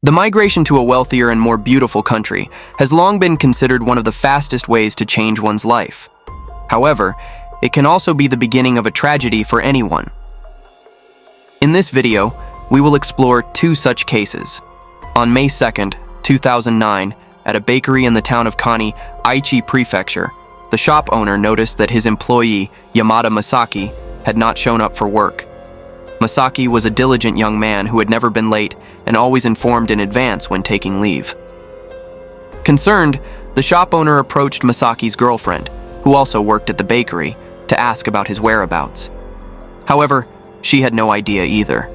The migration to a wealthier and more beautiful country has long been considered one of the fastest ways to change one's life. However, it can also be the beginning of a tragedy for anyone. In this video, we will explore two such cases. On May 2nd, 2009, at a bakery in the town of Kani, Aichi Prefecture, the shop owner noticed that his employee, Yamada Masaki, had not shown up for work. Masaki was a diligent young man who had never been late and always informed in advance when taking leave. Concerned, the shop owner approached Masaki's girlfriend, who also worked at the bakery, to ask about his whereabouts. However, she had no idea either.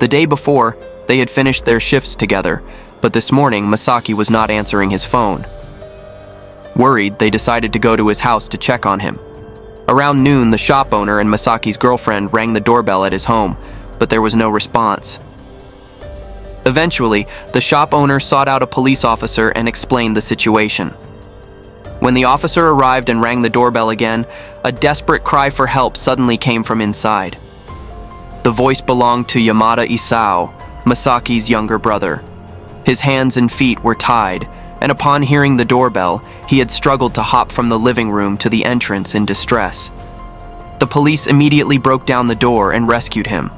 The day before, they had finished their shifts together, but this morning Masaki was not answering his phone. Worried, they decided to go to his house to check on him. Around noon, the shop owner and Masaki's girlfriend rang the doorbell at his home, but there was no response. Eventually, the shop owner sought out a police officer and explained the situation. When the officer arrived and rang the doorbell again, a desperate cry for help suddenly came from inside. The voice belonged to Yamada Isao, Masaki's younger brother. His hands and feet were tied, and upon hearing the doorbell, he had struggled to hop from the living room to the entrance in distress. The police immediately broke down the door and rescued him.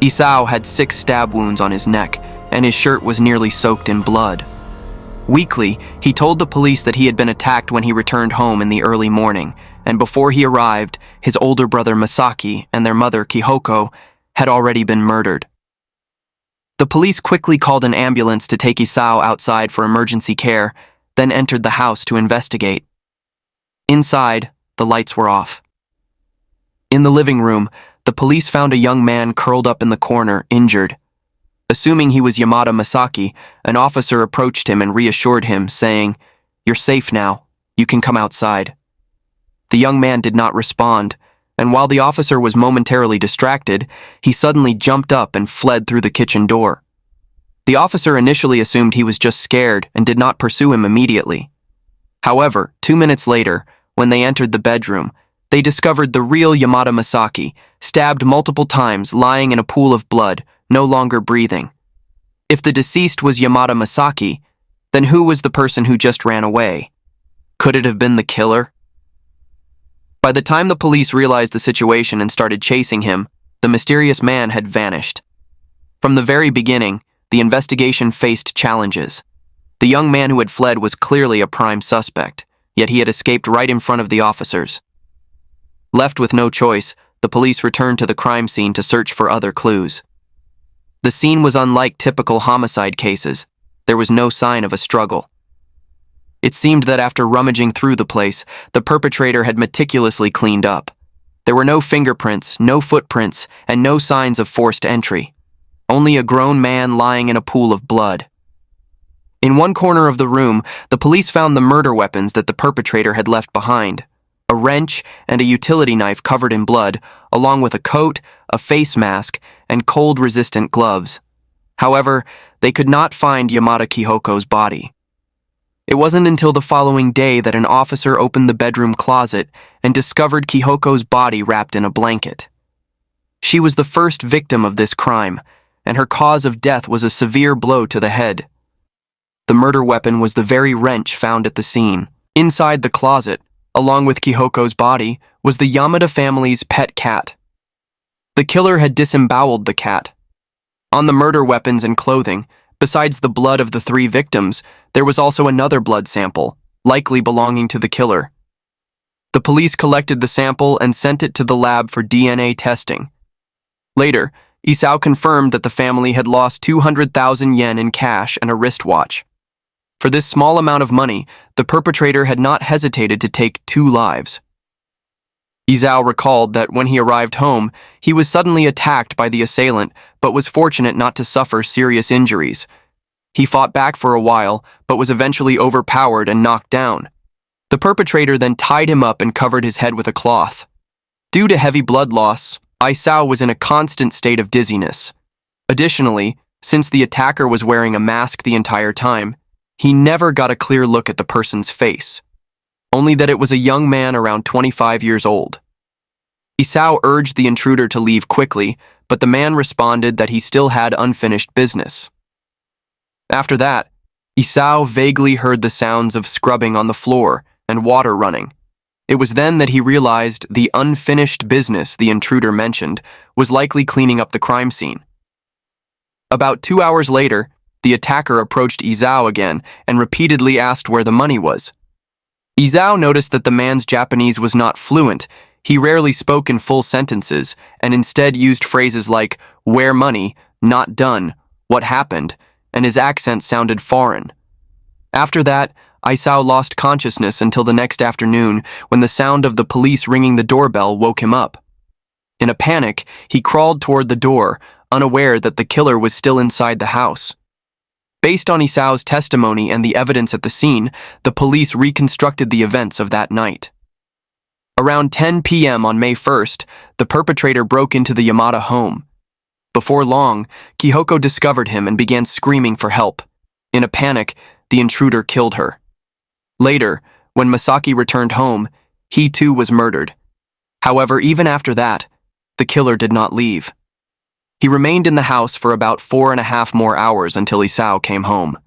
Isao had 6 stab wounds on his neck, and his shirt was nearly soaked in blood. Weakly, he told the police that he had been attacked when he returned home in the early morning, and before he arrived, his older brother Masaki and their mother Kihoko had already been murdered. The police quickly called an ambulance to take Isao outside for emergency care, then entered the house to investigate. Inside, the lights were off. In the living room, the police found a young man curled up in the corner, injured. Assuming he was Yamada Masaki, an officer approached him and reassured him, saying, "You're safe now. You can come outside." The young man did not respond, and while the officer was momentarily distracted, he suddenly jumped up and fled through the kitchen door. The officer initially assumed he was just scared and did not pursue him immediately. However, 2 minutes later, when they entered the bedroom, they discovered the real Yamada Masaki, stabbed multiple times, lying in a pool of blood, no longer breathing. If the deceased was Yamada Masaki, then who was the person who just ran away? Could it have been the killer? By the time the police realized the situation and started chasing him, the mysterious man had vanished. From the very beginning, the investigation faced challenges. The young man who had fled was clearly a prime suspect, yet he had escaped right in front of the officers. Left with no choice, the police returned to the crime scene to search for other clues. The scene was unlike typical homicide cases. There was no sign of a struggle. It seemed that after rummaging through the place, the perpetrator had meticulously cleaned up. There were no fingerprints, no footprints, and no signs of forced entry. Only a grown man lying in a pool of blood. In one corner of the room, the police found the murder weapons that the perpetrator had left behind: a wrench and a utility knife covered in blood, along with a coat, a face mask, and cold-resistant gloves. However, they could not find Yamada Kihoko's body. It wasn't until the following day that an officer opened the bedroom closet and discovered Kihoko's body wrapped in a blanket. She was the first victim of this crime, and her cause of death was a severe blow to the head. The murder weapon was the very wrench found at the scene. Inside the closet, along with Kihoko's body, was the Yamada family's pet cat. The killer had disemboweled the cat. On the murder weapons and clothing, besides the blood of the 3 victims, there was also another blood sample, likely belonging to the killer. The police collected the sample and sent it to the lab for DNA testing. Later, Isao confirmed that the family had lost 200,000 yen in cash and a wristwatch. For this small amount of money, the perpetrator had not hesitated to take 2 lives. Isao recalled that when he arrived home, he was suddenly attacked by the assailant, but was fortunate not to suffer serious injuries. He fought back for a while, but was eventually overpowered and knocked down. The perpetrator then tied him up and covered his head with a cloth. Due to heavy blood loss, Isao was in a constant state of dizziness. Additionally, since the attacker was wearing a mask the entire time, he never got a clear look at the person's face, only that it was a young man around 25 years old. Isao urged the intruder to leave quickly, but the man responded that he still had unfinished business. After that, Isao vaguely heard the sounds of scrubbing on the floor and water running. It was then that he realized the unfinished business the intruder mentioned was likely cleaning up the crime scene. About 2 hours later, the attacker approached Isao again and repeatedly asked where the money was. Isao noticed that the man's Japanese was not fluent. He rarely spoke in full sentences and instead used phrases like, "where money," "not done," "what happened," and his accent sounded foreign. After that, Isao lost consciousness until the next afternoon when the sound of the police ringing the doorbell woke him up. In a panic, he crawled toward the door, unaware that the killer was still inside the house. Based on Isao's testimony and the evidence at the scene, the police reconstructed the events of that night. Around 10 p.m. on May 1st, the perpetrator broke into the Yamada home. Before long, Kihoko discovered him and began screaming for help. In a panic, the intruder killed her. Later, when Masaki returned home, he too was murdered. However, even after that, the killer did not leave. He remained in the house for about 4.5 more hours until Isao came home.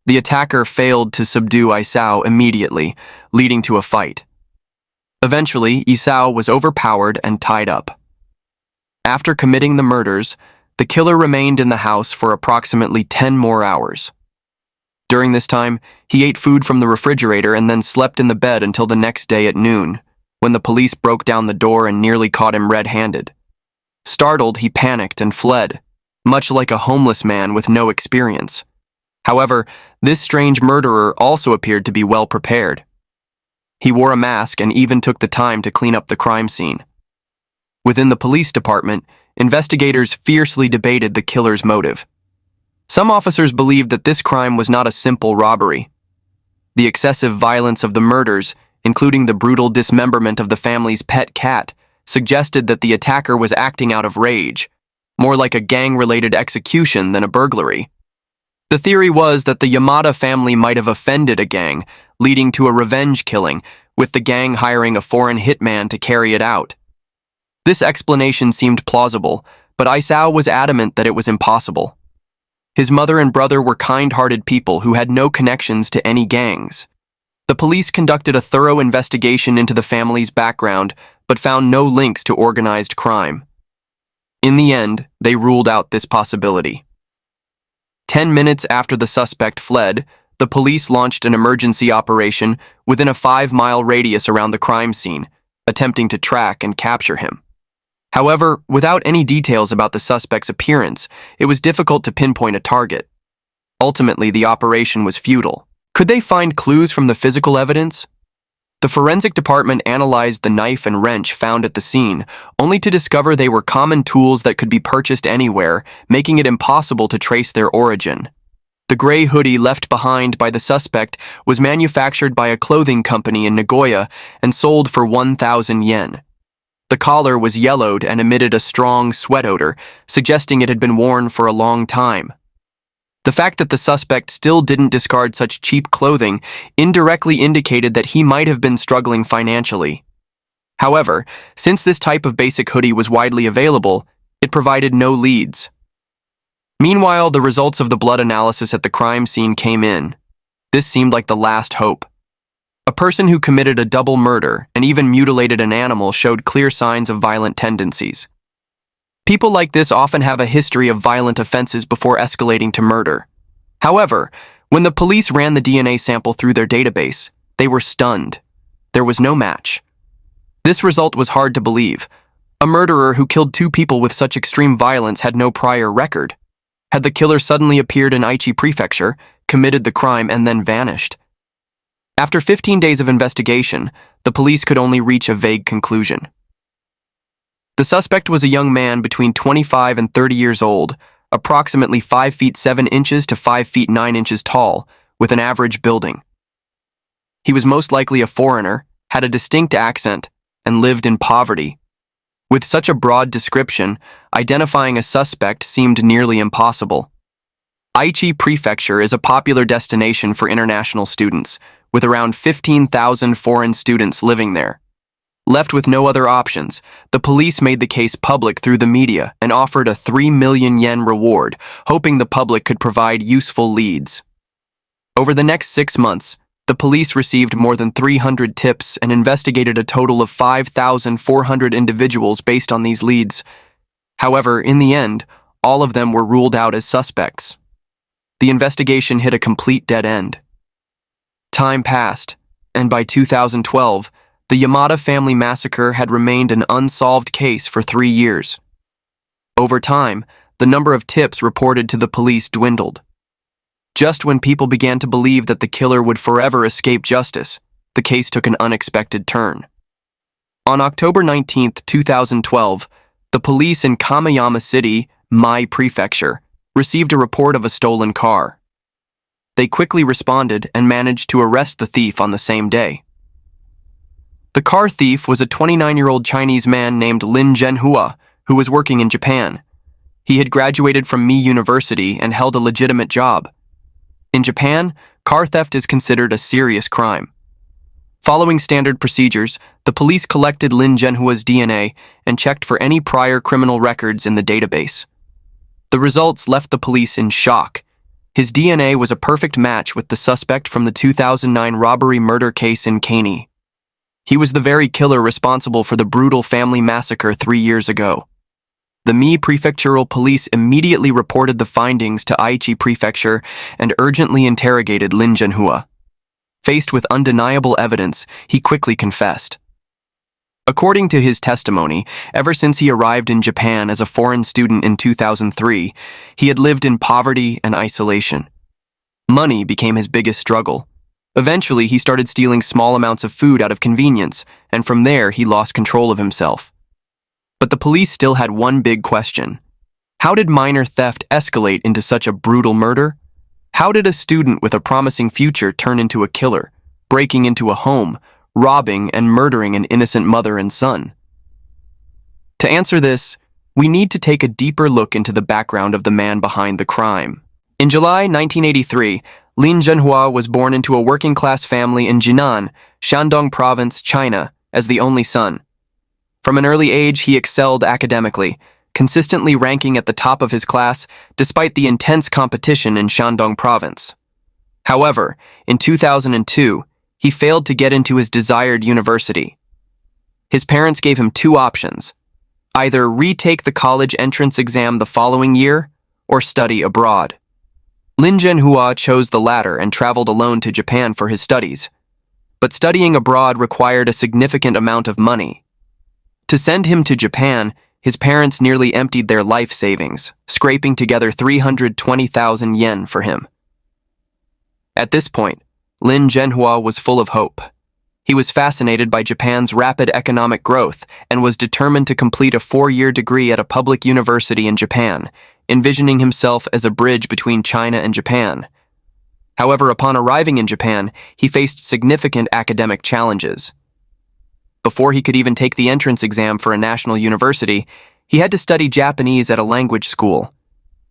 The attacker failed to subdue Isao immediately, leading to a fight. Eventually, Isao was overpowered and tied up. After committing the murders, the killer remained in the house for approximately 10 more hours. During this time, he ate food from the refrigerator and then slept in the bed until the next day at noon, when the police broke down the door and nearly caught him red-handed. Startled, he panicked and fled, much like a homeless man with no experience. However, this strange murderer also appeared to be well prepared. He wore a mask and even took the time to clean up the crime scene. Within the police department, investigators fiercely debated the killer's motive. Some officers believed that this crime was not a simple robbery. The excessive violence of the murders, including the brutal dismemberment of the family's pet cat, suggested that the attacker was acting out of rage, more like a gang-related execution than a burglary. The theory was that the Yamada family might have offended a gang, leading to a revenge killing, with the gang hiring a foreign hitman to carry it out. This explanation seemed plausible, but Isao was adamant that it was impossible. His mother and brother were kind-hearted people who had no connections to any gangs. The police conducted a thorough investigation into the family's background, but found no links to organized crime. In the end, they ruled out this possibility. 10 minutes after the suspect fled, the police launched an emergency operation within a 5-mile radius around the crime scene, attempting to track and capture him. However, without any details about the suspect's appearance, it was difficult to pinpoint a target. Ultimately, the operation was futile. Could they find clues from the physical evidence? The forensic department analyzed the knife and wrench found at the scene, only to discover they were common tools that could be purchased anywhere, making it impossible to trace their origin. The gray hoodie left behind by the suspect was manufactured by a clothing company in Nagoya and sold for 1,000 yen. The collar was yellowed and emitted a strong sweat odor, suggesting it had been worn for a long time. The fact that the suspect still didn't discard such cheap clothing indirectly indicated that he might have been struggling financially. However, since this type of basic hoodie was widely available, it provided no leads. Meanwhile, the results of the blood analysis at the crime scene came in. This seemed like the last hope. A person who committed a double murder and even mutilated an animal showed clear signs of violent tendencies. People like this often have a history of violent offenses before escalating to murder. However, when the police ran the DNA sample through their database, they were stunned. There was no match. This result was hard to believe. A murderer who killed 2 people with such extreme violence had no prior record. Had the killer suddenly appeared in Aichi Prefecture, committed the crime, and then vanished? After 15 days of investigation, the police could only reach a vague conclusion. The suspect was a young man between 25 and 30 years old, approximately 5 feet 7 inches to 5 feet 9 inches tall, with an average building. He was most likely a foreigner, had a distinct accent, and lived in poverty. With such a broad description, identifying a suspect seemed nearly impossible. Aichi Prefecture is a popular destination for international students, with around 15,000 foreign students living there. Left with no other options, the police made the case public through the media and offered a 3 million yen reward, hoping the public could provide useful leads. Over the next 6 months, the police received more than 300 tips and investigated a total of 5,400 individuals based on these leads. However, in the end, all of them were ruled out as suspects. The investigation hit a complete dead end. Time passed, and by 2012, the Yamada family massacre had remained an unsolved case for 3 years. Over time, the number of tips reported to the police dwindled. Just when people began to believe that the killer would forever escape justice, the case took an unexpected turn. On October 19, 2012, the police in Kamiyama City, Mai Prefecture, received a report of a stolen car. They quickly responded and managed to arrest the thief on the same day. The car thief was a 29-year-old Chinese man named Lin Zhenhua, who was working in Japan. He had graduated from Mi University and held a legitimate job. In Japan, car theft is considered a serious crime. Following standard procedures, the police collected Lin Zhenhua's DNA and checked for any prior criminal records in the database. The results left the police in shock. His DNA was a perfect match with the suspect from the 2009 robbery-murder case in Kani. He was the very killer responsible for the brutal family massacre 3 years ago. The Mi Prefectural Police immediately reported the findings to Aichi Prefecture and urgently interrogated Lin Zhenhua. Faced with undeniable evidence, he quickly confessed. According to his testimony, ever since he arrived in Japan as a foreign student in 2003, he had lived in poverty and isolation. Money became his biggest struggle. Eventually, he started stealing small amounts of food out of convenience, and from there, he lost control of himself. But the police still had one big question. How did minor theft escalate into such a brutal murder? How did a student with a promising future turn into a killer, breaking into a home, robbing and murdering an innocent mother and son? To answer this, we need to take a deeper look into the background of the man behind the crime. In July 1983, Lin Zhenhua was born into a working-class family in Jinan, Shandong Province, China, as the only son. From an early age, he excelled academically, consistently ranking at the top of his class despite the intense competition in Shandong Province. However, in 2002, he failed to get into his desired university. His parents gave him 2 options: either retake the college entrance exam the following year or study abroad. Lin Zhenhua chose the latter and traveled alone to Japan for his studies. But studying abroad required a significant amount of money. To send him to Japan, his parents nearly emptied their life savings, scraping together 320,000 yen for him. At this point, Lin Zhenhua was full of hope. He was fascinated by Japan's rapid economic growth and was determined to complete a 4-year degree at a public university in Japan, envisioning himself as a bridge between China and Japan. However, upon arriving in Japan, he faced significant academic challenges. Before he could even take the entrance exam for a national university, he had to study Japanese at a language school.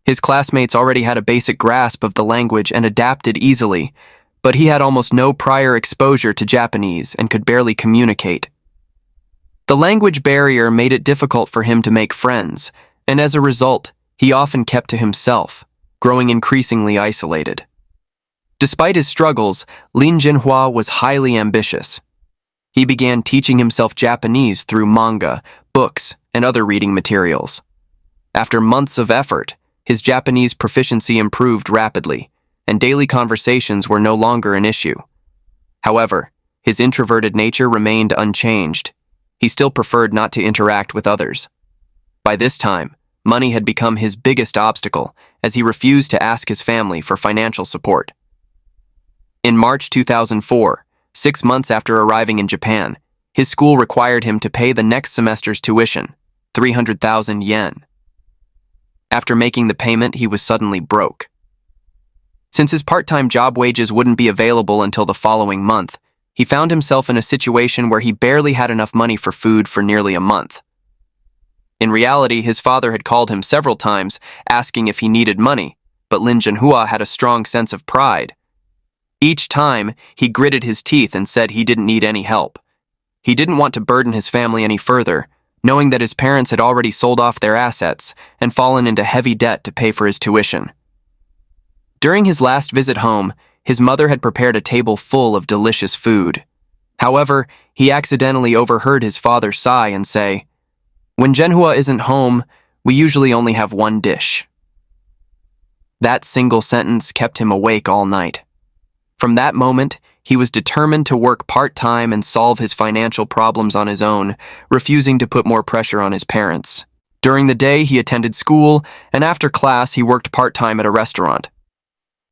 His classmates already had a basic grasp of the language and adapted easily, but he had almost no prior exposure to Japanese and could barely communicate. The language barrier made it difficult for him to make friends, and as a result, he often kept to himself, growing increasingly isolated. Despite his struggles, Lin Zhenhua was highly ambitious. He began teaching himself Japanese through manga, books, and other reading materials. After months of effort, his Japanese proficiency improved rapidly, and daily conversations were no longer an issue. However, his introverted nature remained unchanged. He still preferred not to interact with others. By this time, money had become his biggest obstacle, as he refused to ask his family for financial support. In March 2004, 6 months after arriving in Japan, his school required him to pay the next semester's tuition, 300,000 yen. After making the payment, he was suddenly broke. Since his part-time job wages wouldn't be available until the following month, he found himself in a situation where he barely had enough money for food for nearly a month. In reality, his father had called him several times, asking if he needed money, but Lin Zhenhua had a strong sense of pride. Each time, he gritted his teeth and said he didn't need any help. He didn't want to burden his family any further, knowing that his parents had already sold off their assets and fallen into heavy debt to pay for his tuition. During his last visit home, his mother had prepared a table full of delicious food. However, he accidentally overheard his father sigh and say, "When Zhenhua isn't home, we usually only have one dish." That single sentence kept him awake all night. From that moment, he was determined to work part-time and solve his financial problems on his own, refusing to put more pressure on his parents. During the day, he attended school, and after class, he worked part-time at a restaurant.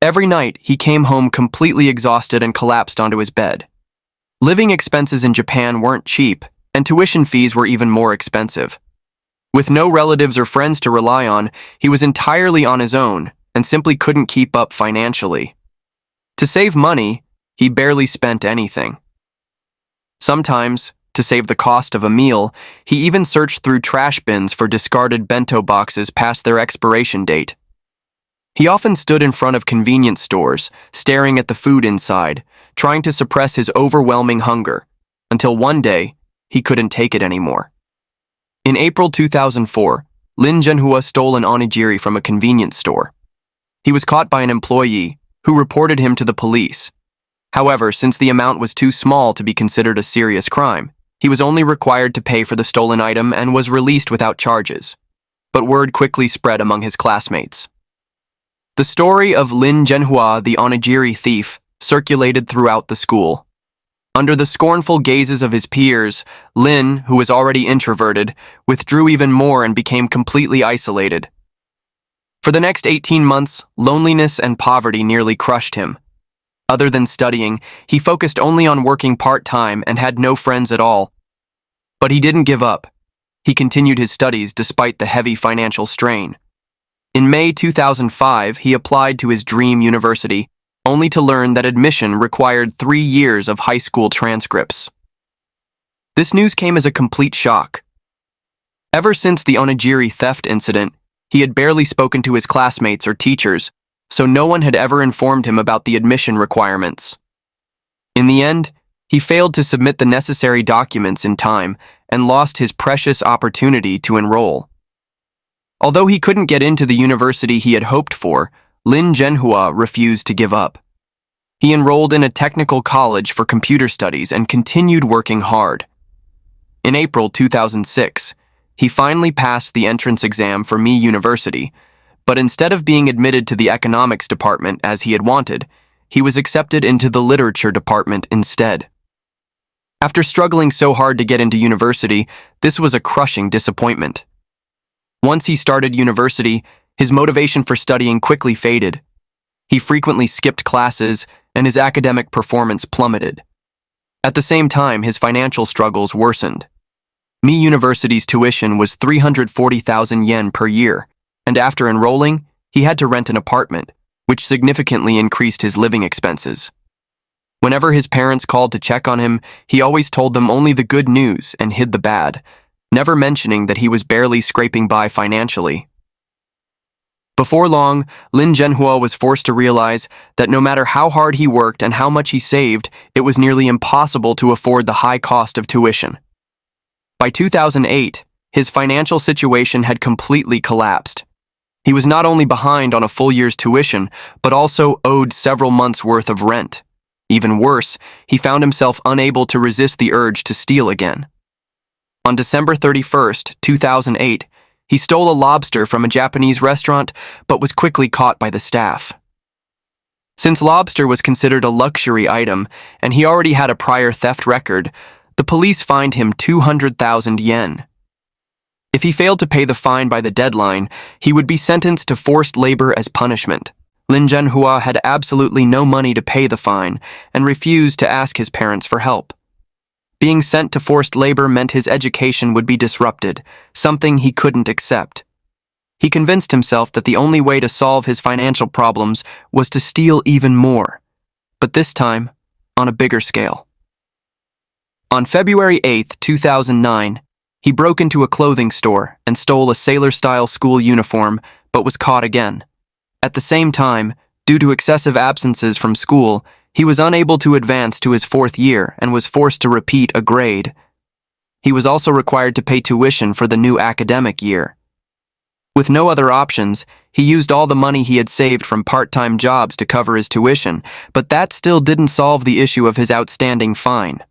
Every night, he came home completely exhausted and collapsed onto his bed. Living expenses in Japan weren't cheap, and tuition fees were even more expensive. With no relatives or friends to rely on, he was entirely on his own and simply couldn't keep up financially. To save money, he barely spent anything. Sometimes, to save the cost of a meal, he even searched through trash bins for discarded bento boxes past their expiration date. He often stood in front of convenience stores, staring at the food inside, trying to suppress his overwhelming hunger, until one day, he couldn't take it anymore. In April 2004, Lin Zhenhua stole an onigiri from a convenience store. He was caught by an employee, who reported him to the police. However, since the amount was too small to be considered a serious crime, he was only required to pay for the stolen item and was released without charges. But word quickly spread among his classmates. The story of Lin Zhenhua, the onigiri thief, circulated throughout the school. Under the scornful gazes of his peers, Lin, who was already introverted, withdrew even more and became completely isolated. For the next 18 months, loneliness and poverty nearly crushed him. Other than studying, he focused only on working part-time and had no friends at all. But he didn't give up. He continued his studies despite the heavy financial strain. In May 2005, he applied to his dream university, only to learn that admission required 3 years of high school transcripts. This news came as a complete shock. Ever since the onigiri theft incident, he had barely spoken to his classmates or teachers, so no one had ever informed him about the admission requirements. In the end, he failed to submit the necessary documents in time and lost his precious opportunity to enroll. Although he couldn't get into the university he had hoped for, Lin Zhenhua refused to give up. He enrolled in a technical college for computer studies and continued working hard. In April 2006, he finally passed the entrance exam for ME University, but instead of being admitted to the economics department as he had wanted, he was accepted into the literature department instead. After struggling so hard to get into university, this was a crushing disappointment. Once he started university, his motivation for studying quickly faded. He frequently skipped classes, and his academic performance plummeted. At the same time, his financial struggles worsened. ME University's tuition was 340,000 yen per year, and after enrolling, he had to rent an apartment, which significantly increased his living expenses. Whenever his parents called to check on him, he always told them only the good news and hid the bad, never mentioning that he was barely scraping by financially. Before long, Lin Zhenhua was forced to realize that no matter how hard he worked and how much he saved, it was nearly impossible to afford the high cost of tuition. By 2008, his financial situation had completely collapsed. He was not only behind on a full year's tuition, but also owed several months' worth of rent. Even worse, he found himself unable to resist the urge to steal again. On December 31st, 2008, he stole a lobster from a Japanese restaurant, but was quickly caught by the staff. Since lobster was considered a luxury item, and he already had a prior theft record, the police fined him 200,000 yen. If he failed to pay the fine by the deadline, he would be sentenced to forced labor as punishment. Lin Zhenhua had absolutely no money to pay the fine and refused to ask his parents for help. Being sent to forced labor meant his education would be disrupted, something he couldn't accept. He convinced himself that the only way to solve his financial problems was to steal even more, but this time on a bigger scale. On February 8, 2009, he broke into a clothing store and stole a sailor-style school uniform, but was caught again. At the same time, due to excessive absences from school, he was unable to advance to his 4th year and was forced to repeat a grade, He was also required to pay tuition for the new academic year. With no other options, he used all the money he had saved from part-time jobs to cover his tuition, but that still didn't solve the issue of his outstanding fine.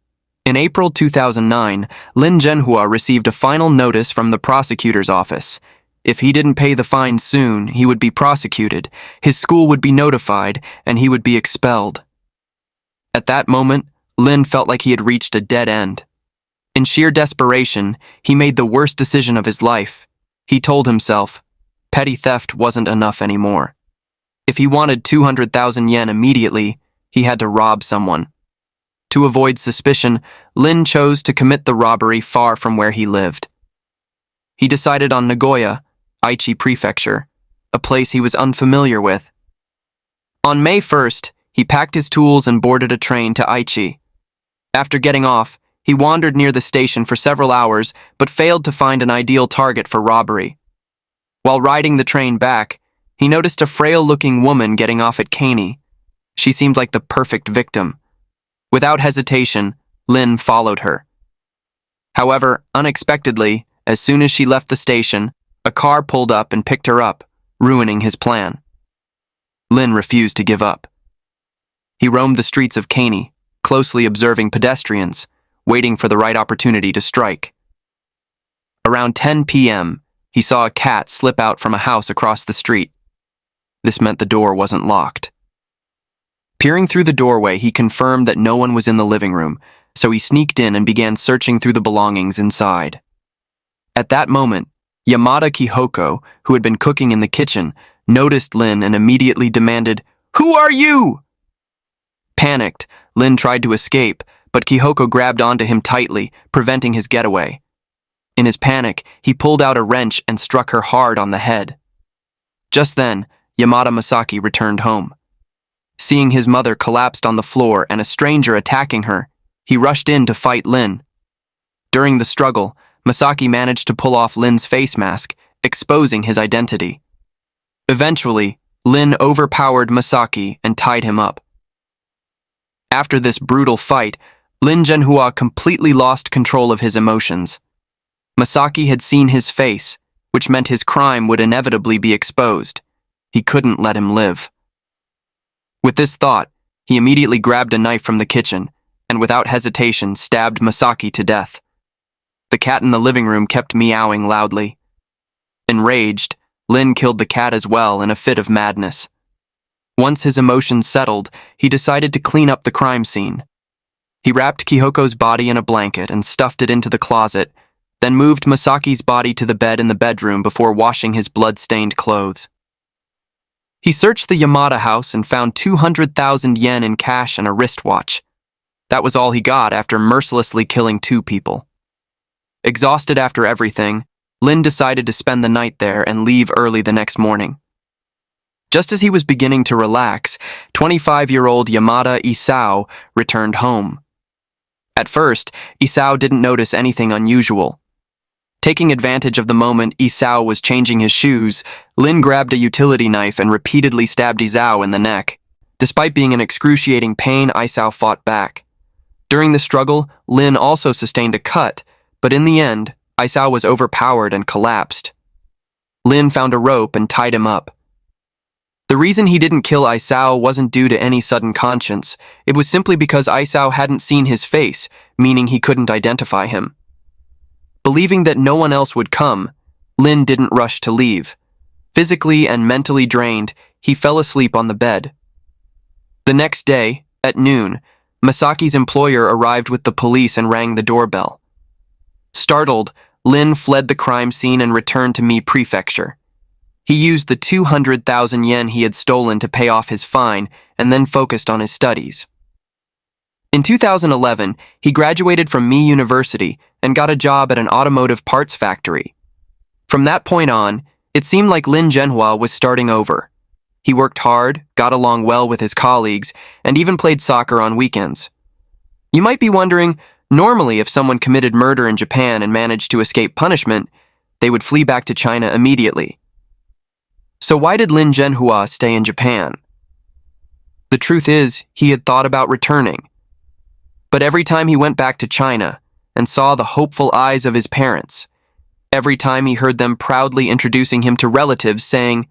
In April 2009, Lin Zhenhua received a final notice from the prosecutor's office. If he didn't pay the fine soon, he would be prosecuted, his school would be notified, and he would be expelled. At that moment, Lin felt like he had reached a dead end. In sheer desperation, he made the worst decision of his life. He told himself, petty theft wasn't enough anymore. If he wanted 200,000 yen immediately, he had to rob someone. To avoid suspicion, Lin chose to commit the robbery far from where he lived. He decided on Nagoya, Aichi Prefecture, a place he was unfamiliar with. On May 1st, he packed his tools and boarded a train to Aichi. After getting off, he wandered near the station for several hours, but failed to find an ideal target for robbery. While riding the train back, he noticed a frail-looking woman getting off at Kaney. She seemed like the perfect victim. Without hesitation, Lin followed her. However, unexpectedly, as soon as she left the station, a car pulled up and picked her up, ruining his plan. Lin refused to give up. He roamed the streets of Kaney, closely observing pedestrians, waiting for the right opportunity to strike. Around 10 p.m., he saw a cat slip out from a house across the street. This meant the door wasn't locked. Peering through the doorway, he confirmed that no one was in the living room, so he sneaked in and began searching through the belongings inside. At that moment, Yamada Kihoko, who had been cooking in the kitchen, noticed Lin and immediately demanded, "Who are you?" Panicked, Lin tried to escape, but Kihoko grabbed onto him tightly, preventing his getaway. In his panic, he pulled out a wrench and struck her hard on the head. Just then, Yamada Masaki returned home. Seeing his mother collapsed on the floor and a stranger attacking her, he rushed in to fight Lin. During the struggle, Masaki managed to pull off Lin's face mask, exposing his identity. Eventually, Lin overpowered Masaki and tied him up. After this brutal fight, Lin Zhenhua completely lost control of his emotions. Masaki had seen his face, which meant his crime would inevitably be exposed. He couldn't let him live. With this thought, he immediately grabbed a knife from the kitchen and without hesitation stabbed Masaki to death. The cat in the living room kept meowing loudly. Enraged, Lin killed the cat as well in a fit of madness. Once his emotions settled, he decided to clean up the crime scene. He wrapped Kihoko's body in a blanket and stuffed it into the closet, then moved Masaki's body to the bed in the bedroom before washing his blood-stained clothes. He searched the Yamada house and found 200,000 yen in cash and a wristwatch. That was all he got after mercilessly killing 2 people. Exhausted after everything, Lin decided to spend the night there and leave early the next morning. Just as he was beginning to relax, 25-year-old Yamada Isao returned home. At first, Isao didn't notice anything unusual. Taking advantage of the moment Isao was changing his shoes, Lin grabbed a utility knife and repeatedly stabbed Isao in the neck. Despite being in excruciating pain, Isao fought back. During the struggle, Lin also sustained a cut, but in the end, Isao was overpowered and collapsed. Lin found a rope and tied him up. The reason he didn't kill Isao wasn't due to any sudden conscience. It was simply because Isao hadn't seen his face, meaning he couldn't identify him. Believing that no one else would come, Lin didn't rush to leave. Physically and mentally drained, he fell asleep on the bed. The next day, at noon, Masaki's employer arrived with the police and rang the doorbell. Startled, Lin fled the crime scene and returned to Mie Prefecture. He used the 200,000 yen he had stolen to pay off his fine and then focused on his studies. In 2011, he graduated from Mie University and got a job at an automotive parts factory. From that point on, it seemed like Lin Zhenhua was starting over. He worked hard, got along well with his colleagues, and even played soccer on weekends. You might be wondering, normally if someone committed murder in Japan and managed to escape punishment, they would flee back to China immediately. So why did Lin Zhenhua stay in Japan? The truth is, he had thought about returning. But every time he went back to China, and saw the hopeful eyes of his parents. Every time he heard them proudly introducing him to relatives saying,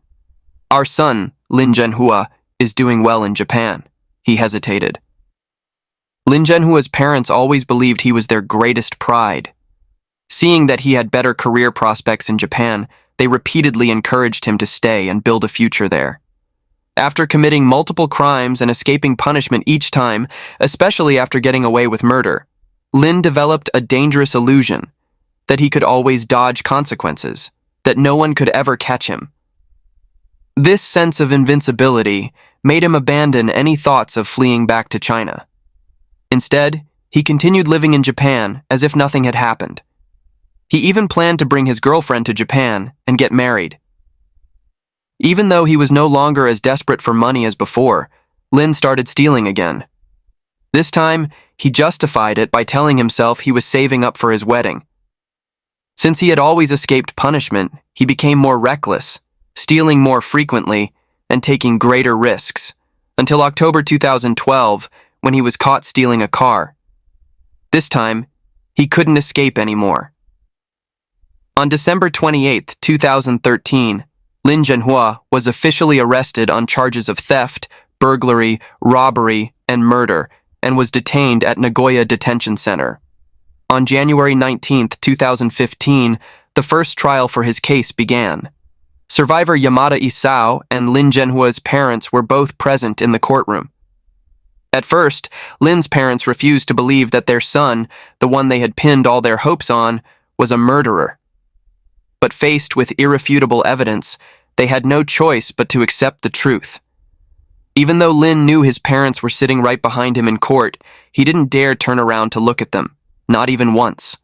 "Our son, Lin Zhenhua, is doing well in Japan," he hesitated. Lin Zhenhua's parents always believed he was their greatest pride. Seeing that he had better career prospects in Japan, they repeatedly encouraged him to stay and build a future there. After committing multiple crimes and escaping punishment each time, especially after getting away with murder, Lin developed a dangerous illusion that he could always dodge consequences, that no one could ever catch him. This sense of invincibility made him abandon any thoughts of fleeing back to China. Instead, he continued living in Japan as if nothing had happened. He even planned to bring his girlfriend to Japan and get married. Even though he was no longer as desperate for money as before, Lin started stealing again. This time, he justified it by telling himself he was saving up for his wedding. Since he had always escaped punishment, he became more reckless, stealing more frequently, and taking greater risks, until October 2012, when he was caught stealing a car. This time, he couldn't escape anymore. On December 28, 2013, Lin Zhenhua was officially arrested on charges of theft, burglary, robbery, and murder, and was detained at Nagoya Detention Center. On January 19, 2015, the first trial for his case began. Survivor Yamada Isao and Lin Zhenhua's parents were both present in the courtroom. At first, Lin's parents refused to believe that their son, the one they had pinned all their hopes on, was a murderer. But faced with irrefutable evidence, they had no choice but to accept the truth. Even though Lin knew his parents were sitting right behind him in court, he didn't dare turn around to look at them, not even once.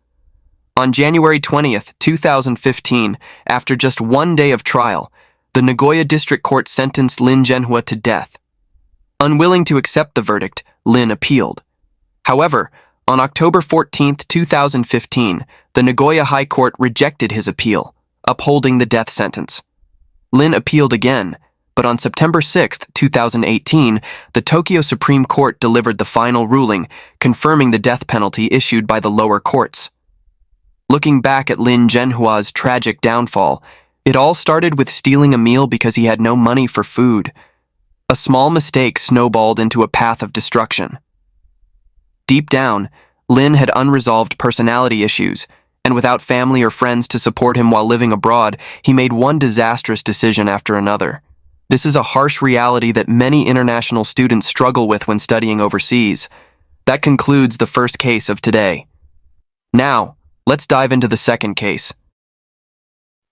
On January 20th, 2015, after just one day of trial, the Nagoya District Court sentenced Lin Zhenhua to death. Unwilling to accept the verdict, Lin appealed. However, on October 14, 2015, the Nagoya High Court rejected his appeal, upholding the death sentence. Lin appealed again, but on September 6, 2018, the Tokyo Supreme Court delivered the final ruling, confirming the death penalty issued by the lower courts. Looking back at Lin Zhenhua's tragic downfall, it all started with stealing a meal because he had no money for food. A small mistake snowballed into a path of destruction. Deep down, Lin had unresolved personality issues, and without family or friends to support him while living abroad, he made one disastrous decision after another. This is a harsh reality that many international students struggle with when studying overseas. That concludes the first case of today. Now, let's dive into the second case.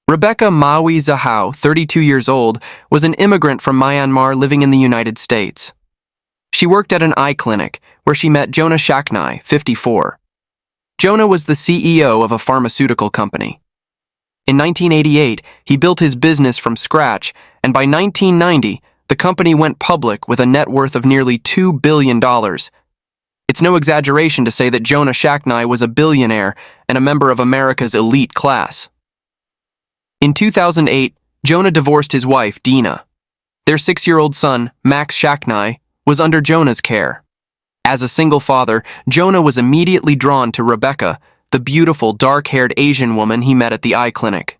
Rebecca Zahau, 32 years old, was an immigrant from Myanmar living in the United States. She worked at an eye clinic where she met Jonah Shaknai, 54. Jonah was the CEO of a pharmaceutical company. In 1988, he built his business from scratch, and by 1990, the company went public with a net worth of nearly $2 billion. It's no exaggeration to say that Jonah Shaknai was a billionaire and a member of America's elite class. In 2008, Jonah divorced his wife, Dina. Their 6-year-old son, Max Shaknai, was under Jonah's care. As a single father, Jonah was immediately drawn to Rebecca, the beautiful, dark-haired Asian woman he met at the eye clinic.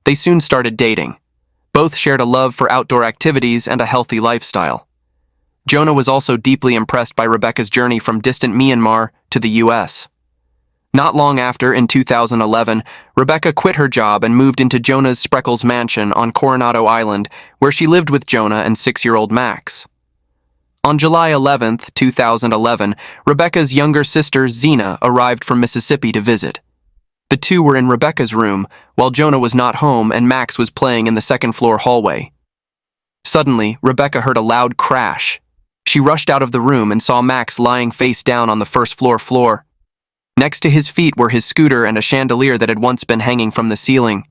They soon started dating. Both shared a love for outdoor activities and a healthy lifestyle. Jonah was also deeply impressed by Rebecca's journey from distant Myanmar to the U.S. Not long after, in 2011, Rebecca quit her job and moved into Jonah's Spreckles mansion on Coronado Island, where she lived with Jonah and 6-year-old Max. On July 11, 2011, Rebecca's younger sister, Zena, arrived from Mississippi to visit. The two were in Rebecca's room, while Jonah was not home and Max was playing in the second-floor hallway. Suddenly, Rebecca heard a loud crash. She rushed out of the room and saw Max lying face down on the first-floor floor. Next to his feet were his scooter and a chandelier that had once been hanging from the ceiling.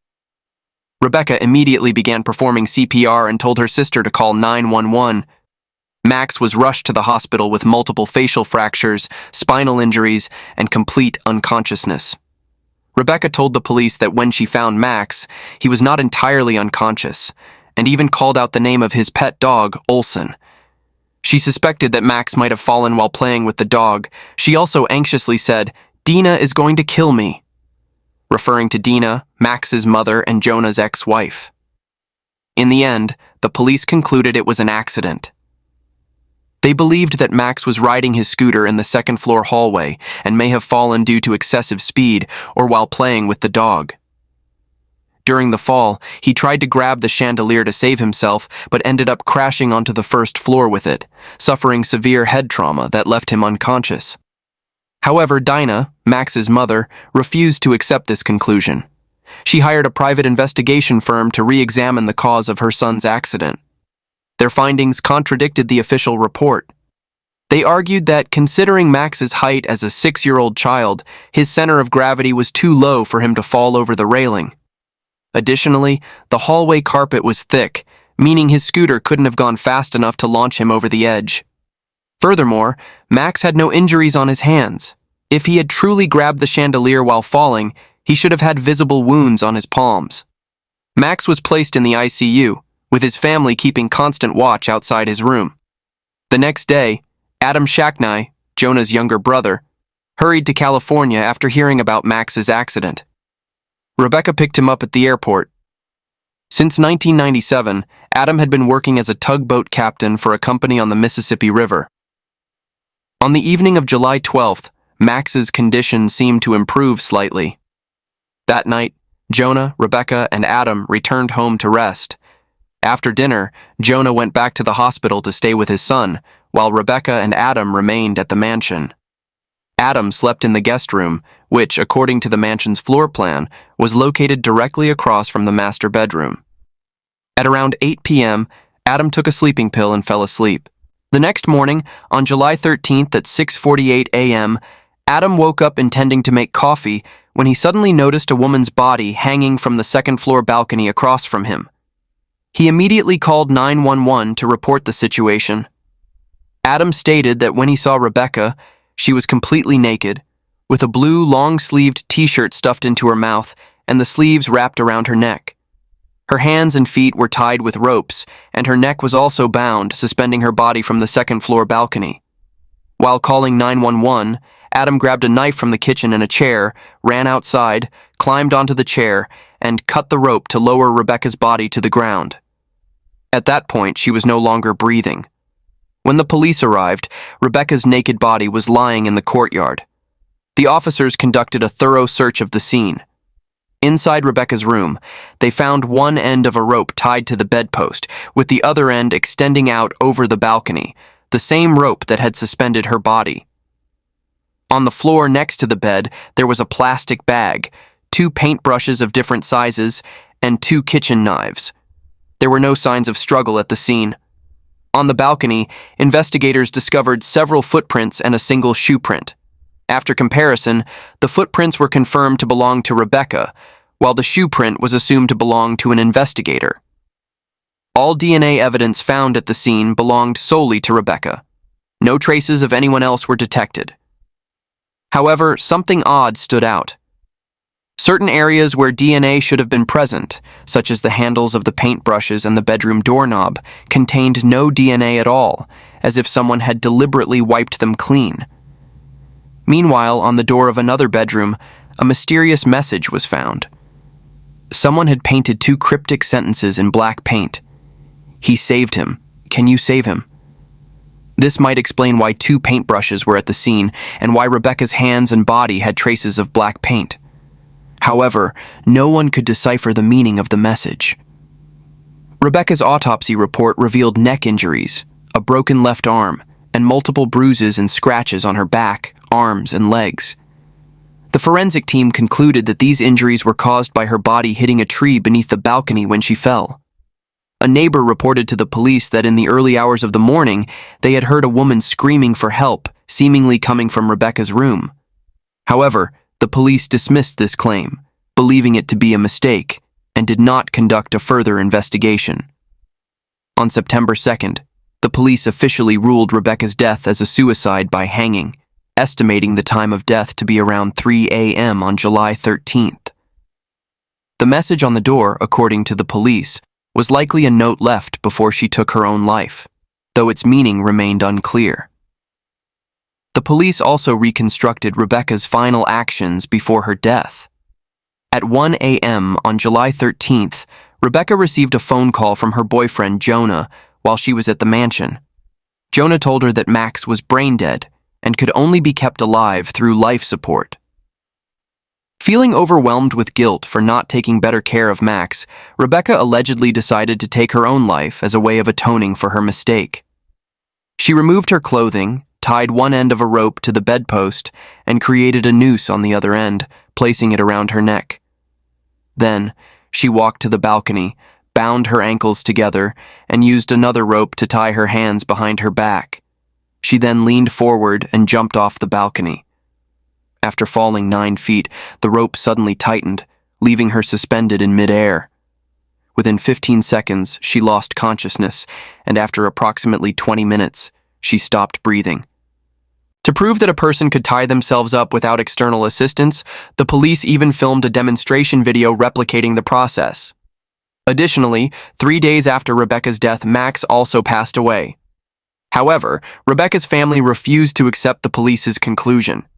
Rebecca immediately began performing CPR and told her sister to call 911. Max was rushed to the hospital with multiple facial fractures, spinal injuries, and complete unconsciousness. Rebecca told the police that when she found Max, he was not entirely unconscious, and even called out the name of his pet dog, Olsen. She suspected that Max might have fallen while playing with the dog. She also anxiously said, "Dina is going to kill me," referring to Dina, Max's mother, and Jonah's ex-wife. In the end, the police concluded it was an accident. They believed that Max was riding his scooter in the second-floor hallway and may have fallen due to excessive speed or while playing with the dog. During the fall, he tried to grab the chandelier to save himself, but ended up crashing onto the first floor with it, suffering severe head trauma that left him unconscious. However, Dina, Max's mother, refused to accept this conclusion. She hired a private investigation firm to re-examine the cause of her son's accident. Their findings contradicted the official report. They argued that, considering Max's height as a 6-year-old child, his center of gravity was too low for him to fall over the railing. Additionally, the hallway carpet was thick, meaning his scooter couldn't have gone fast enough to launch him over the edge. Furthermore, Max had no injuries on his hands. If he had truly grabbed the chandelier while falling, he should have had visible wounds on his palms. Max was placed in the ICU, with his family keeping constant watch outside his room. The next day, Adam Shacknai, Jonah's younger brother, hurried to California after hearing about Max's accident. Rebecca picked him up at the airport. Since 1997, Adam had been working as a tugboat captain for a company on the Mississippi River. On the evening of July 12th, Max's condition seemed to improve slightly. That night, Jonah, Rebecca, and Adam returned home to rest. After dinner, Jonah went back to the hospital to stay with his son, while Rebecca and Adam remained at the mansion. Adam slept in the guest room, which, according to the mansion's floor plan, was located directly across from the master bedroom. At around 8 p.m., Adam took a sleeping pill and fell asleep. The next morning, on July 13th at 6:48 a.m., Adam woke up intending to make coffee when he suddenly noticed a woman's body hanging from the second-floor balcony across from him. He immediately called 911 to report the situation. Adam stated that when he saw Rebecca, she was completely naked, with a blue, long-sleeved t-shirt stuffed into her mouth and the sleeves wrapped around her neck. Her hands and feet were tied with ropes, and her neck was also bound, suspending her body from the second-floor balcony. While calling 911, Adam grabbed a knife from the kitchen and a chair, ran outside, climbed onto the chair, and cut the rope to lower Rebecca's body to the ground. At that point, she was no longer breathing. When the police arrived, Rebecca's naked body was lying in the courtyard. The officers conducted a thorough search of the scene. Inside Rebecca's room, they found one end of a rope tied to the bedpost, with the other end extending out over the balcony, the same rope that had suspended her body. On the floor next to the bed, there was a plastic bag, 2 paintbrushes of different sizes, and 2 kitchen knives. There were no signs of struggle at the scene. On the balcony, investigators discovered several footprints and a single shoe print. After comparison, the footprints were confirmed to belong to Rebecca, while the shoe print was assumed to belong to an investigator. All DNA evidence found at the scene belonged solely to Rebecca. No traces of anyone else were detected. However, something odd stood out. Certain areas where DNA should have been present, such as the handles of the paintbrushes and the bedroom doorknob, contained no DNA at all, as if someone had deliberately wiped them clean. Meanwhile, on the door of another bedroom, a mysterious message was found. Someone had painted 2 cryptic sentences in black paint. "He saved him. Can you save him?" This might explain why 2 paintbrushes were at the scene and why Rebecca's hands and body had traces of black paint. However, no one could decipher the meaning of the message. Rebecca's autopsy report revealed neck injuries, a broken left arm, and multiple bruises and scratches on her back, arms, and legs. The forensic team concluded that these injuries were caused by her body hitting a tree beneath the balcony when she fell. A neighbor reported to the police that in the early hours of the morning, they had heard a woman screaming for help, seemingly coming from Rebecca's room. However, the police dismissed this claim, believing it to be a mistake, and did not conduct a further investigation. On September 2nd, the police officially ruled Rebecca's death as a suicide by hanging, estimating the time of death to be around 3 a.m. on July 13th. The message on the door, according to the police, was likely a note left before she took her own life, though its meaning remained unclear. The police also reconstructed Rebecca's final actions before her death. At 1 a.m. on July 13th, Rebecca received a phone call from her boyfriend Jonah while she was at the mansion. Jonah told her that Max was brain dead and could only be kept alive through life support. Feeling overwhelmed with guilt for not taking better care of Max, Rebecca allegedly decided to take her own life as a way of atoning for her mistake. She removed her clothing, tied one end of a rope to the bedpost, and created a noose on the other end, placing it around her neck. Then, she walked to the balcony, bound her ankles together, and used another rope to tie her hands behind her back. She then leaned forward and jumped off the balcony. After falling 9 feet, the rope suddenly tightened, leaving her suspended in midair. Within 15 seconds, she lost consciousness, and after approximately 20 minutes, she stopped breathing. To prove that a person could tie themselves up without external assistance, the police even filmed a demonstration video replicating the process. Additionally, 3 days after Rebecca's death, Max also passed away. However, Rebecca's family refused to accept the police's conclusion.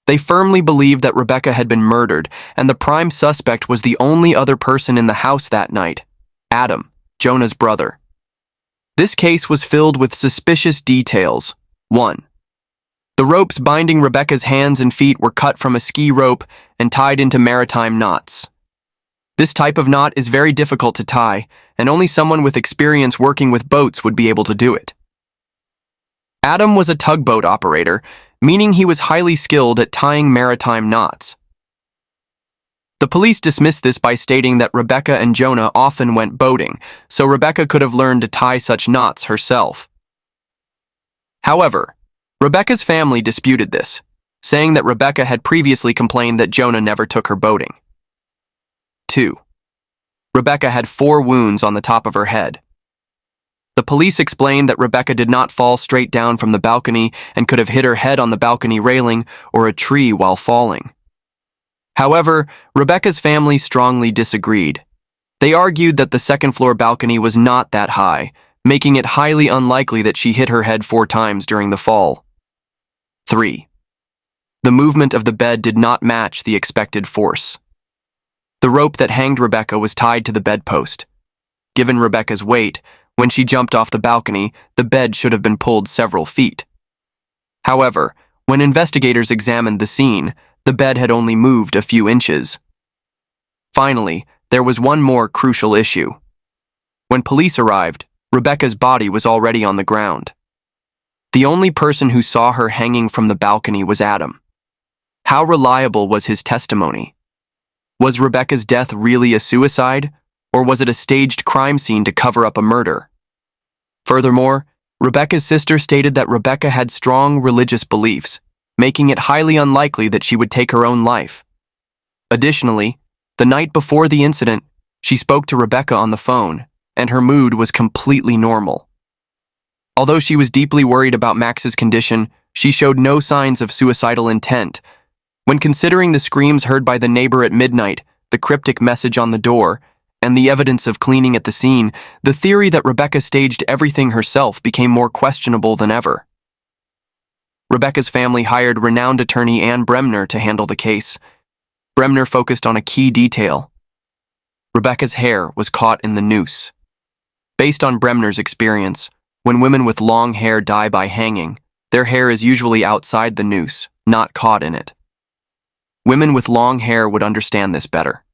They firmly believed that Rebecca had been murdered, and the prime suspect was the only other person in the house that night, Adam, Jonah's brother. This case was filled with suspicious details. 1. The ropes binding Rebecca's hands and feet were cut from a ski rope and tied into maritime knots. This type of knot is very difficult to tie, and only someone with experience working with boats would be able to do it. Adam was a tugboat operator, meaning he was highly skilled at tying maritime knots. The police dismissed this by stating that Rebecca and Jonah often went boating, so Rebecca could have learned to tie such knots herself. However, Rebecca's family disputed this, saying that Rebecca had previously complained that Jonah never took her boating. 2. Rebecca had 4 wounds on the top of her head. The police explained that Rebecca did not fall straight down from the balcony and could have hit her head on the balcony railing or a tree while falling. However, Rebecca's family strongly disagreed. They argued that the second-floor balcony was not that high, making it highly unlikely that she hit her head 4 times during the fall. 3. The movement of the bed did not match the expected force. The rope that hanged Rebecca was tied to the bedpost. Given Rebecca's weight, when she jumped off the balcony, the bed should have been pulled several feet. However, when investigators examined the scene, the bed had only moved a few inches. Finally, there was one more crucial issue. When police arrived, Rebecca's body was already on the ground. The only person who saw her hanging from the balcony was Adam. How reliable was his testimony? Was Rebecca's death really a suicide, or was it a staged crime scene to cover up a murder? Furthermore, Rebecca's sister stated that Rebecca had strong religious beliefs, making it highly unlikely that she would take her own life. Additionally, the night before the incident, she spoke to Rebecca on the phone, and her mood was completely normal. Although she was deeply worried about Max's condition, she showed no signs of suicidal intent. When considering the screams heard by the neighbor at midnight, the cryptic message on the door, and the evidence of cleaning at the scene, the theory that Rebecca staged everything herself became more questionable than ever. Rebecca's family hired renowned attorney Anne Bremner to handle the case. Bremner focused on a key detail. Rebecca's hair was caught in the noose. Based on Bremner's experience, when women with long hair die by hanging, their hair is usually outside the noose, not caught in it. Women with long hair would understand this better.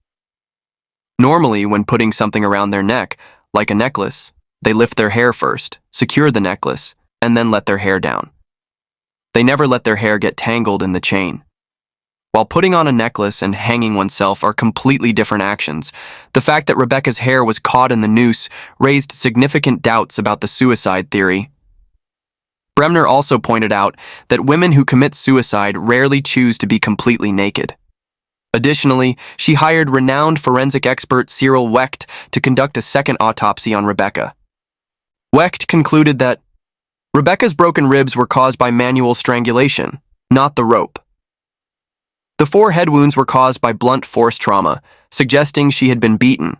Normally, when putting something around their neck, like a necklace, they lift their hair first, secure the necklace, and then let their hair down. They never let their hair get tangled in the chain. While putting on a necklace and hanging oneself are completely different actions, the fact that Rebecca's hair was caught in the noose raised significant doubts about the suicide theory. Bremner also pointed out that women who commit suicide rarely choose to be completely naked. Additionally, she hired renowned forensic expert Cyril Wecht to conduct a second autopsy on Rebecca. Wecht concluded that Rebecca's broken ribs were caused by manual strangulation, not the rope. The 4 head wounds were caused by blunt force trauma, suggesting she had been beaten.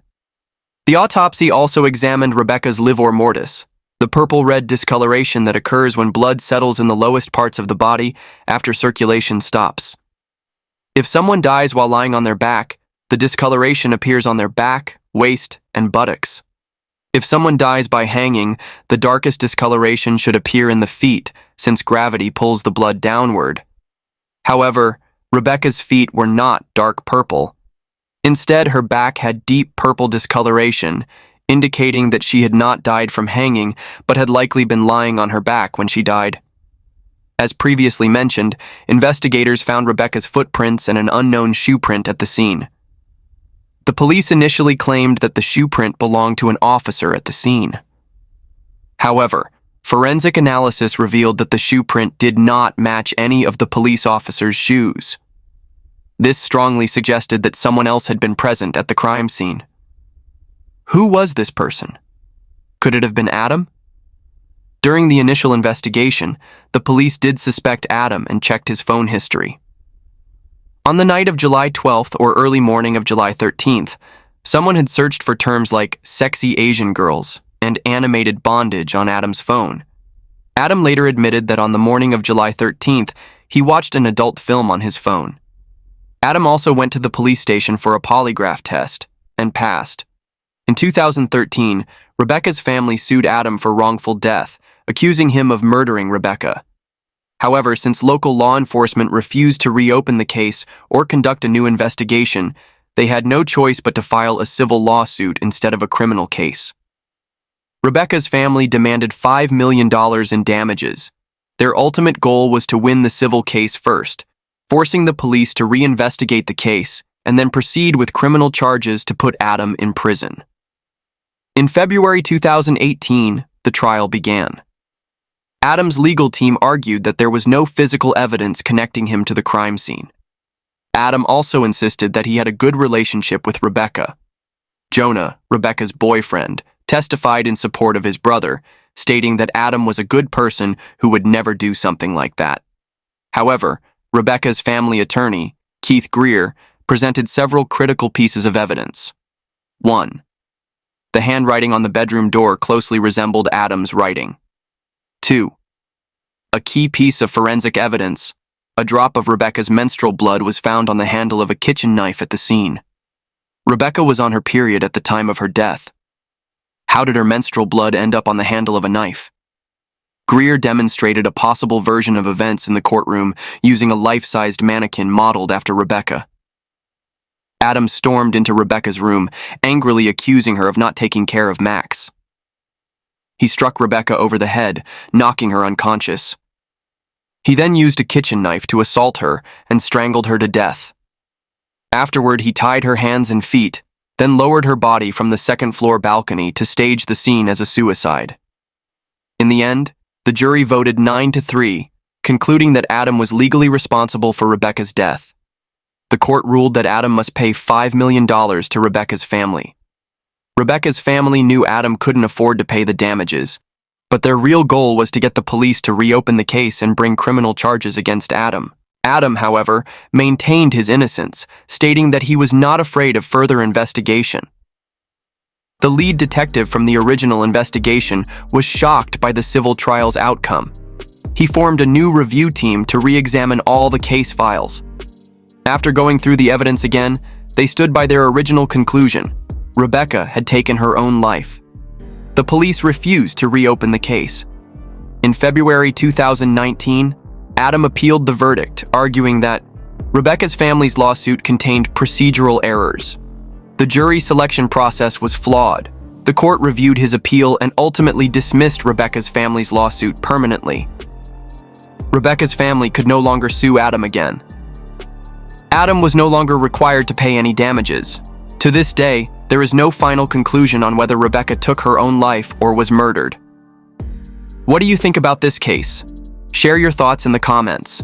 The autopsy also examined Rebecca's livor mortis, the purple-red discoloration that occurs when blood settles in the lowest parts of the body after circulation stops. If someone dies while lying on their back, the discoloration appears on their back, waist, and buttocks. If someone dies by hanging, the darkest discoloration should appear in the feet, since gravity pulls the blood downward. However, Rebecca's feet were not dark purple. Instead, her back had deep purple discoloration, indicating that she had not died from hanging, but had likely been lying on her back when she died. As previously mentioned, investigators found Rebecca's footprints and an unknown shoe print at the scene. The police initially claimed that the shoe print belonged to an officer at the scene. However, forensic analysis revealed that the shoe print did not match any of the police officer's shoes. This strongly suggested that someone else had been present at the crime scene. Who was this person? Could it have been Adam? During the initial investigation, the police did suspect Adam and checked his phone history. On the night of July 12th or early morning of July 13th, someone had searched for terms like sexy Asian girls and animated bondage on Adam's phone. Adam later admitted that on the morning of July 13th, he watched an adult film on his phone. Adam also went to the police station for a polygraph test and passed. In 2013, Rebecca's family sued Adam for wrongful death, accusing him of murdering Rebecca. However, since local law enforcement refused to reopen the case or conduct a new investigation, they had no choice but to file a civil lawsuit instead of a criminal case. Rebecca's family demanded $5 million in damages. Their ultimate goal was to win the civil case first, forcing the police to reinvestigate the case and then proceed with criminal charges to put Adam in prison. In February 2018, the trial began. Adam's legal team argued that there was no physical evidence connecting him to the crime scene. Adam also insisted that he had a good relationship with Rebecca. Jonah, Rebecca's boyfriend, testified in support of his brother, stating that Adam was a good person who would never do something like that. However, Rebecca's family attorney, Keith Greer, presented several critical pieces of evidence. 1. The handwriting on the bedroom door closely resembled Adam's writing. 2. A key piece of forensic evidence, a drop of Rebecca's menstrual blood was found on the handle of a kitchen knife at the scene. Rebecca was on her period at the time of her death. How did her menstrual blood end up on the handle of a knife? Greer demonstrated a possible version of events in the courtroom using a life-sized mannequin modeled after Rebecca. Adam stormed into Rebecca's room, angrily accusing her of not taking care of Max. He struck Rebecca over the head, knocking her unconscious. He then used a kitchen knife to assault her and strangled her to death. Afterward, he tied her hands and feet, then lowered her body from the second-floor balcony to stage the scene as a suicide. In the end, the jury voted 9-3, concluding that Adam was legally responsible for Rebecca's death. The court ruled that Adam must pay $5 million to Rebecca's family. Rebecca's family knew Adam couldn't afford to pay the damages, but their real goal was to get the police to reopen the case and bring criminal charges against Adam. Adam, however, maintained his innocence, stating that he was not afraid of further investigation. The lead detective from the original investigation was shocked by the civil trial's outcome. He formed a new review team to re-examine all the case files. After going through the evidence again, they stood by their original conclusion. Rebecca had taken her own life. The police refused to reopen the case. In February 2019, Adam appealed the verdict, arguing that Rebecca's family's lawsuit contained procedural errors. The jury selection process was flawed. The court reviewed his appeal and ultimately dismissed Rebecca's family's lawsuit permanently. Rebecca's family could no longer sue Adam again. Adam was no longer required to pay any damages. To this day, there is no final conclusion on whether Rebecca took her own life or was murdered. What do you think about this case? Share your thoughts in the comments.